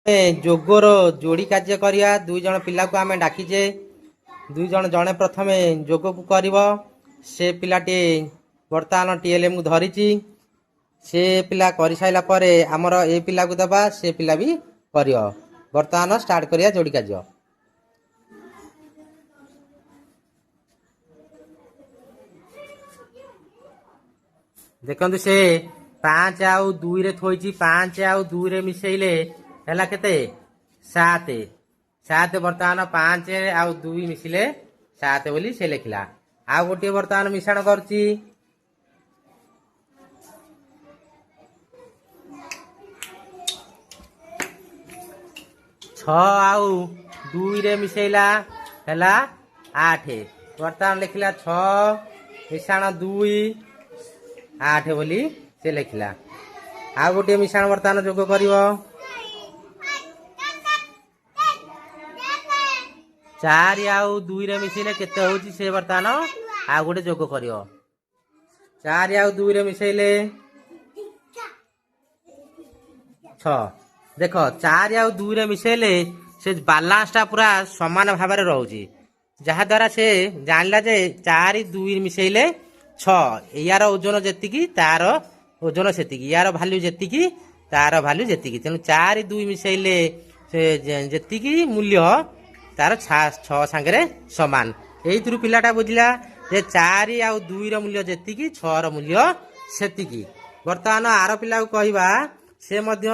ଯୋଗର ଯୋଡ଼ି କାର୍ଯ୍ୟ କରିବା। ଦୁଇ ଜଣ ପିଲାକୁ ଆମେ ଡାକିଛେ। ଦୁଇ ଜଣ ଜଣେ ପ୍ରଥମେ ଯୋଗକୁ କରିବ। ସେ ପିଲାଟି ବର୍ତ୍ତମାନ ଟିଏଲଏମ୍ କୁ ଧରିଛି। ସେ ପିଲା କରିସାରିଲା ପରେ ଆମର ଏ ପିଲାକୁ ଦେବା, ସେ ପିଲା ବି କରିବ। ବର୍ତ୍ତମାନ ଷ୍ଟାର୍ଟ କରିବା ଯୋଡ଼ି କାର୍ଯ୍ୟ। ଦେଖନ୍ତୁ ସେ 5 ଆଉ 2 ରେ ଥୋଇଛି। 5 ଆଉ 2 ରେ ମିଶେଇଲେ ହେଲା କେତେ? 7। 7 ବର୍ତ୍ତମାନ 5 ଆଉ 2 ମିଶିଲେ 7 ବୋଲି ସେ ଲେଖିଲା। ଆଉ ଗୋଟିଏ ବର୍ତ୍ତମାନ ମିଶ୍ରଣ କରୁଛି। 6 ଆଉ 2 ରେ ମିଶେଇଲା ହେଲା 8। ବର୍ତ୍ତମାନ ଲେଖିଲା 6 ମିଶାଣ 2 8 ବୋଲି ସେ ଲେଖିଲା। ଆଉ ଗୋଟିଏ ମିଶ୍ରଣ ବର୍ତ୍ତମାନ ଯୋଗ କରିବ। 4 ଆଉ 2 ରେ ମିଶେଇଲେ କେତେ ହଉଛି ସେ ବର୍ତ୍ତମାନ ଆଉ ଗୋଟେ ଯୋଗ କରିବ। 4 ଆଉ 2 ରେ ମିଶେଇଲେ 6। ଦେଖ 4 ଆଉ 2 ରେ ମିଶେଇଲେ ସେ ବାଲାନ୍ସଟା ପୁରା ସମାନ ଭାବରେ ରହୁଛି। ଯାହାଦ୍ୱାରା ସେ ଜାଣିଲା ଯେ 4 2 ମିଶେଇଲେ 6। ୟାର ଓଜନ ଯେତିକି ତାର ଓଜନ ସେତିକି, ୟାର ଭାଲ୍ୟୁ ଯେତିକି ତାର ଭାଲ୍ୟୁ ଯେତିକି। ତେଣୁ 4 2 ମିଶେଇଲେ ସେ ଯେତିକି ମୂଲ୍ୟ ତାର 6 ସାଙ୍ଗରେ ସମାନ। ଏଇଥିରୁ ପିଲାଟା ବୁଝିଲା ଯେ 4 ଆଉ 2 ର ମୂଲ୍ୟ ଯେତିକି 6 ର ମୂଲ୍ୟ ସେତିକି। ବର୍ତ୍ତମାନ ଆର ପିଲାକୁ କହିବା, ସେ ମଧ୍ୟ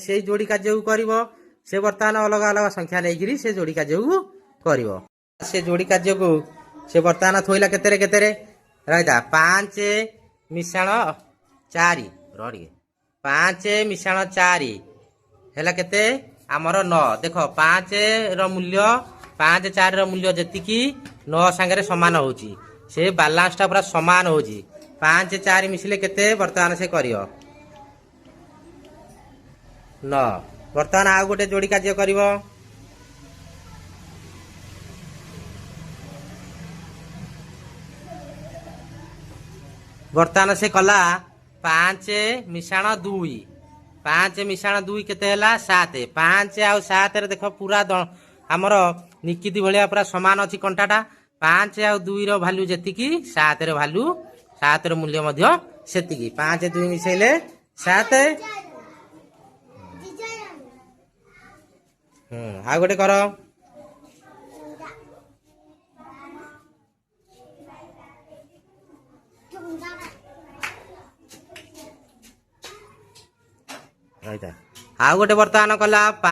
ସେଇ ଯୋଡ଼ି କାର୍ଯ୍ୟକୁ କରିବ। ସେ ବର୍ତ୍ତମାନ ଅଲଗା ଅଲଗା ସଂଖ୍ୟା ନେଇକିରି ସେ ଯୋଡ଼ି କାର୍ଯ୍ୟକୁ କରିବ। ସେ ଯୋଡ଼ି କାର୍ଯ୍ୟକୁ ସେ ବର୍ତ୍ତମାନ ଥୋଇଲା କେତେରେ କେତେରେ ରହିଥା 5 ମିଶାଣ 4 ଟିକେ 5 ମିଶାଣ 4 ହେଲା କେତେ ଆମର 9। ଦେଖ 5 ର ମୂଲ୍ୟ 5 4 ର ମୂଲ୍ୟ ଯେତିକି 9 ସାଙ୍ଗରେ ସମାନ ହଉଛି। ସେ ବାଲାନ୍ସଟା ପୁରା ସମାନ ହଉଛି। 5 4 ମିଶିଲେ କେତେ ବର୍ତ୍ତମାନ ସେ କରିବ 9। ବର୍ତ୍ତମାନ ଆଉ ଗୋଟେ ଯୋଡ଼ି କାର୍ଯ୍ୟ କରିବ। ବର୍ତ୍ତମାନ ସେ କଲା 5 ମିଶାଣ 2। 5 ମିଶାଣ 2 କେତେ ହେଲା 7। 5 ଆଉ 7 ରେ ଦେଖ ପୁରା ଆମର ନିକିତି ଭଳିଆ ପୁରା ସମାନ ଅଛି କଣ୍ଟାଟା। 5 ଆଉ 2 ର ଭାଲ୍ୟୁ ଯେତିକି 7 ର ଭାଲ୍ୟୁ 7 ର ମୂଲ୍ୟ ମଧ୍ୟ ସେତିକି। 5 2 ମିଶେଇଲେ 7। ଆଉ ଗୋଟେ କର। ଆଉ ଗୋଟେ ବର୍ତ୍ତମାନ କଲା